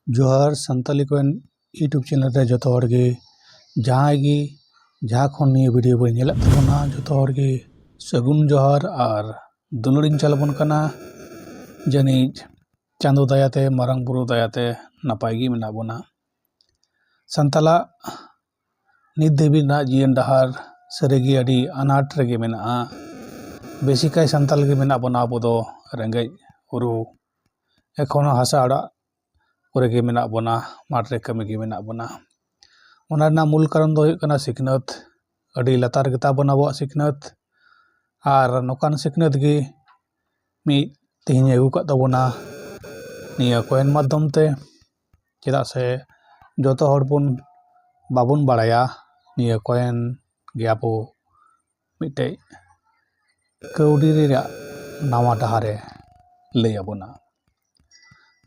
जोहार Santali coin YouTube channel रे जो हर गे जहाँ गे जहाँ खन निये वीडियो बन नेलत तबना जो हर गे सगुन जोहार और दुलुड़िन चलबन कना जनिज चांदो दयाते मारंग बुरु दयाते नपाय गे मेना बोना संताला नित देवी ना जीवन डहार सरेगी अडी अनाट रेगे मेना बेसिकाय संताल गे मेना बोना अबो दो रेंगेज उरु एखोनो हासा अड़ा गे मेना बोना माठरे कमी गे मेना बोना ओना ना मूल कारण दो हुयुग कना सिखनत अडी लतार गेता बोना बो सिखनत आर नोकान सिखनत गे मी तेहिं अगु का तबोना निया कोइन माध्यम ते चेदा से जतो हर बुन बाबुन बाड़ाया निया कोइन गे आबो मिटे कौडी रेया नावा डहारे लई आबोना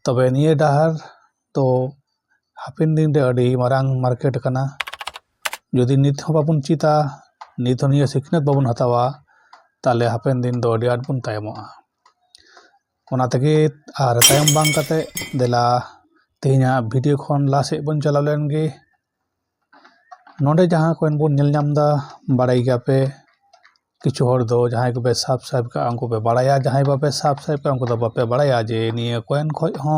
तबे निया डहार तो हापिन दिन रे अडी मारांग मार्केट कना यदि नित हो बाबुन चिता नित हो निया सिखनत बाबुन हतावा ताले हापिन दिन दो अडी आट बुन तायमोआ ओना तगे आर तायम बांग कते देला तेहिया वीडियो खन लासे बन चलाव लेन गे नोडे जहां कोइन बुन नेल नामदा बाड़ाई गयापे किछु हर दो जहां को बे सब्सक्राइब का अंको पे बाड़ाया जहां बापे सब्सक्राइब का अंको दो बापे बाड़ाया जे निया कोइन खoj हो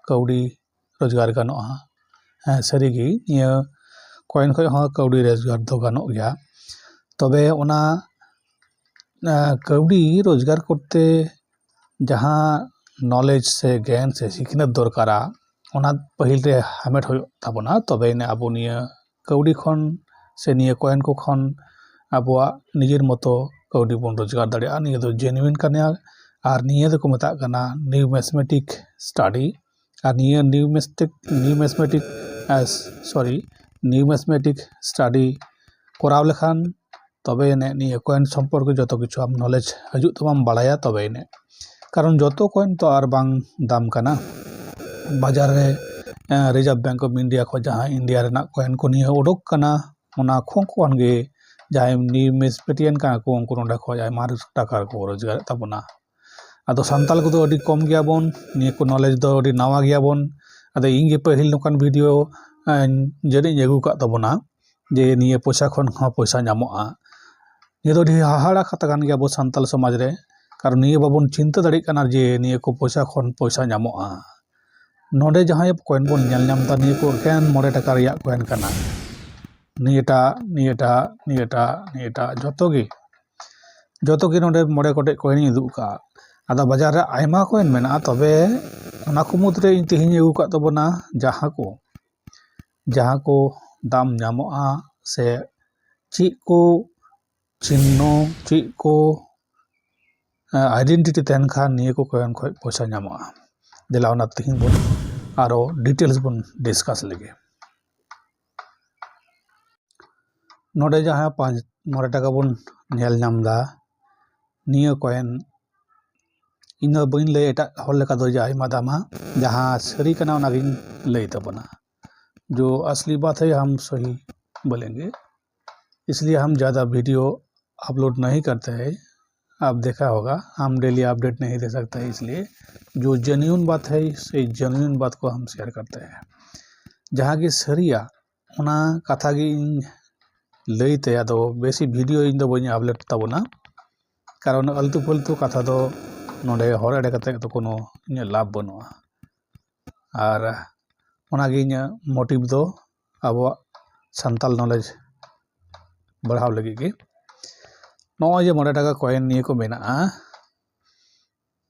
कौड़ी रोजगार गानोआ हाँ सरीगी निया कोइन खoj हो कौड़ी रोजगार दो गानो गया तबे ओना कौड़ी रोजगार करते जहां नॉलेज से ज्ञान से सिखनत दरकारा ओना पहिल रे हामेट हो ताबोना तबे ने आबो निया कौड़ी खन से निया कोइन को खन आबोआ निजेर मतो कौड़ी बन रोजगार दाड़िया निया दो जेन्युइन कना आर निया दो को मता कना न्यू मैथमेटिक स्टडी और न्यू मैथमेटिक स्टडी कराव लेखान तबे ने निया कोइन सम्पर्क जतो किछु आम नॉलेज हजु तमाम बाड़ाया तबे ने कारण जतो कोइन तो आर बांग दाम कना बाजार रे रिजर्व बैंक ऑफ इंडिया को जहां इंडिया रेना कोइन को निया ओडोक कना ओना खोंकोन गे जहां न्यू मैथमेटियन का को उनको नोडा खो जाय मार टाका को रोजगार ताबोना आदो संताल को दो अडी कम गया बोन निया को नॉलेज दो अडी नावा गया बोन आदो इंगे पहिल नोकान वीडियो जरी अगु का तबोना जे निया पैसा खन हो पैसा नामोआ निया दो हाहाड़ा खाता गान गया बो संताल समाज रे कारण निया बाबुन चिंता दाड़ी कना जे निया को पैसा खन पैसा नामोआ नोडे जहां कोइन बोन नेल नामदा निया को केन 9 टाका रिया कोइन कना नियटा जतो गे नोडे 9 कोटे कोइन इदु का आदा बाजार रे आयमा कोइन मेना तबे ओना को मुद्रे इन तेहिं अगु का तबना जहां को दाम नामोआ से ची को चिन्नो ची को आइडेंटिटी तेन खान निया को कोइन खoj पैसा नामोआ देला ओना तेहिं बोन आरो डिटेल्स बोन डिस्कस लेगे नोडे जहां 5 टाका बोन नेल नामदा निया कोइन इन बइन ले एटा हर लेका दो जाय मादामा जहां सरी कना ओना गिन लई तबना जो असली बात है हम सही बोलेंगे इसलिए हम ज़्यादा वीडियो अपलोड नहीं करते हैं आप देखा होगा हम डेली अपडेट नहीं दे सकते हैं इसलिए जो जेन्युइन बात है से जेन्युइन बात को हम शेयर करते हैं जहाँ की सरिया ओना कथा गी लईते आदो बेसी वीडियो इन दो बनी अपलोड तबना कारण अल्तु फलतु कथा दो नोडे हर एडे कते तो कोनो लाभ बनुआ और ओनागे मोटिव दो अब संताल नॉलेज बढ़ाव लगी गे नॉय जे 9 टाका कोइन निया को मेना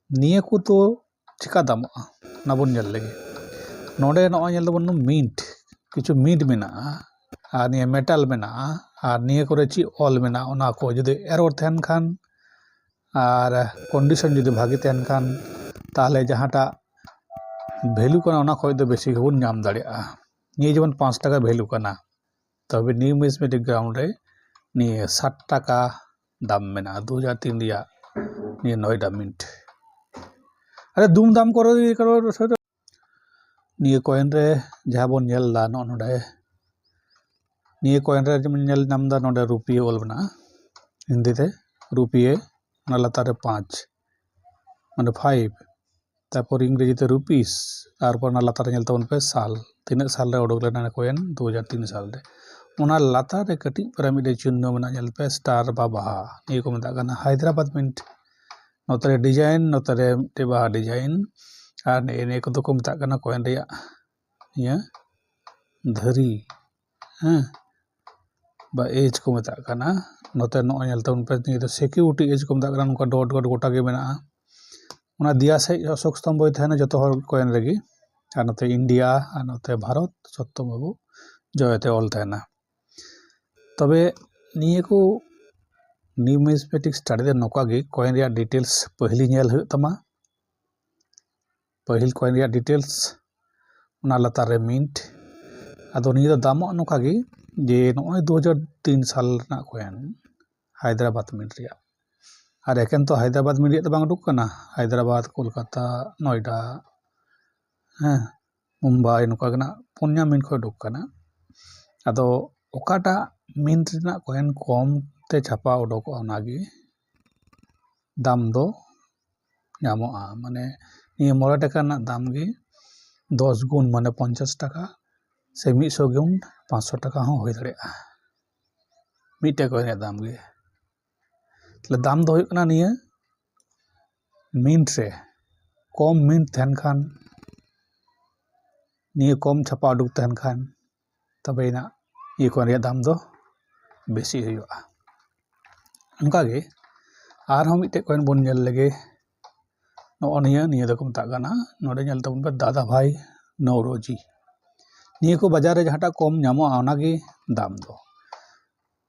निया को तो चिका दामोआ ना बोन नेल लगे नोडे नॉय नेल दबन मिंट किछु मिंट मेना और निया मेटल मेना और निया को ची ऑल मेना ओना को जदि एरर थेन खान और कंडीशन जदि भागी तेन खान ताहले जहांटा वैल्यू कना ओना खoj दो बेसी गबन नाम दाड़िया निया जेमन 5 टाका वैल्यू कना तबे न्यू मैथमेटिक ग्राउंड रे निया 60 टाका दाम मेना 2003 रिया निया 9 मिनट अरे दुम दाम करो निया कोइन रे जहां बोन नेल ला नोडे निया कोइन रे जेमन नेल नामदा नोडे रुपये ओल बना हिंदी ते रुपये ना लतारे 5 माने 5 तारपर इंग्रेजीते रुपीस तारपर ना लातार नेल तबन पे साल तीना साल रे उडुक लेना कॉइन 2003 साल रे ओना लातार रे कटी पर मिडे चिन्ह मेना नेल पे स्टार बा बाहा निये को मेता कना हैदराबाद मिंट नोतरे डिजाइन नोतरे मिडे बाहा डिजाइन आर ने को तो को मेता कना कॉइन रे निया धरी हाँ बा एज को मेता कना नोते नो नेल तबन पे निये तो सिक्योरिटी एज को मेता कना उनका डॉट डॉट गोटा के मेना उना दिया से अशोक स्तंभ थाना जो कॉइन रेगी और नोते इंडिया और नोते भारत सत्य बाबू जयते ऑल थाना तबे निये को न्यूमिस्मेटिक स्टडी दे नोका गे कॉइन रिया डिटेल्स पहली नेल हुई तमा पहल कॉइन रिया डिटेल्स उना लतार रे मिंट आदो निये दामो नोका गे जे नोय 2003 साल ना कॉइन हैदराबाद मिंट रिया और एकें तो हैदराबाद मीडिया तो बांग उडुक कना हैदराबाद कोलकाता नोएडा हाँ मुंबई नुका गना पुन्या मिन को उडुक कना आदो ओकाटा मिन रिना कॉइन कम ते छापा उडुक ओनागी दाम दो नामोआ माने निये 9 टाका ना दाम गे 10 गुण माने 50 टाका से 100 गुण 500 टाका हो होय दाड़ेया मिटे कॉइन दाम गे दाम दो हुई निये मिंट रे कम मिंट तहन खान निये कम छापा उडुक तहन खान तबेना ये कॉइन दाम दो बेसी हुआ उनका गे आर हम मिटे कॉइन बन नेल लेगे नो निये निये दो को मेता कना नोडे नेल तबन पे दादा भाई नौरोजी निये को बाजार रे जहाटा कम नामो ओनागे दाम दो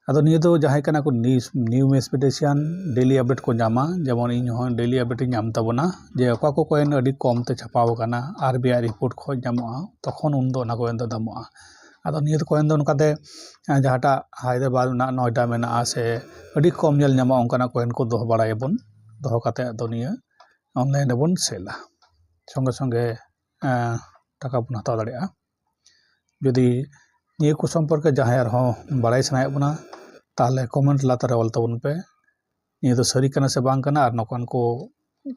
आदो निये दो जहां कना को न्यूमिस्मेटिशियन डेली अपडेट को नामा जेमन इन हो डेली अपडेट नाम तबना जे ओका को कॉइन अडी कम ते छापाव कना आरबीआई रिपोर्ट खो नामोआ तखन उन दो ना कॉइन दो दामोआ आदो निये तो कॉइन दो नकाते जहाटा हैदराबाद ना नोएडा मेना से अडी कम नेल नामा ओंकाना कॉइन को दो बाड़ायबन दो काते आदो निये ऑनलाइन बन सेला संगे संगे टाका बन हताव दाड़ेया यदि निये को सम्पर्के जहां हो बाड़ाय सनाय बना ताले कमेंट लातारे ऑल तबन पे निये तो सरी कना से बांग कना और नोकान को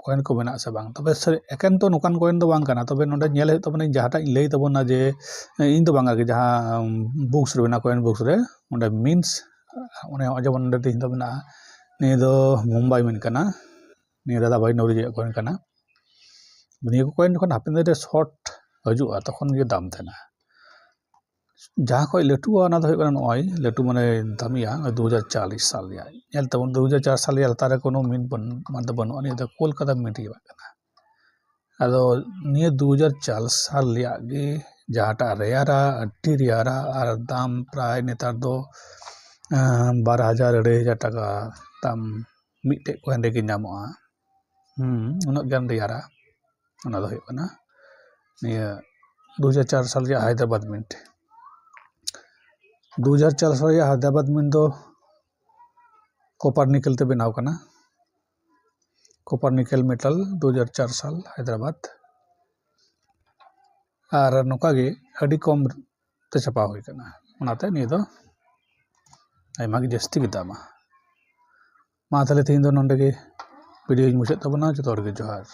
कॉइन को मेना से बांग तबे एकेन तो नोकान कॉइन दो बांग कना तबे नोडे नेल हे तबन जहाटा लई तबना जे इन दो बांगा के जहां बुक्स रे ना कॉइन बुक्स रे ओंडे मीन्स ओने जेमन ओंडे दिन दो मेना निये दो मुंबई मिन कना निये दादा भाई नौरी जे कॉइन कना निये को कॉइन जखन हापेन रे शॉर्ट हजुआ तखन ये दाम थाना जहाँ को लटुआ ना तो नॉय लटु माने दामिया 2040 साल या नेल तबन 2004 साल या तारे कोनो मिन बन मान बनो निये तो कोलकाता मिन रिया कना आदो निये 2004 साल या गे जहाटा रेयारा अड्डी रेयारा और दाम प्राय नेतार दो 12,000 2,000 टाका दाम मिटे कॉइन रे नामोआ उनक गान रेयारा ओना दो हुयना निये 2004 साल या हैदराबाद मिंट 2004 साल या हैदराबाद मिंट दो कॉपर निकल ते बनाव कना कॉपर निकल मेटल 2004 साल हैदराबाद और नोका गे अडी कम ते छापा हुई कना ओनाते निये दो आयमा गे जस्ती गे दामा मा ताले तीन दो नोंडे गे वीडियो मुचाद तबना जतो हर गे जोहार।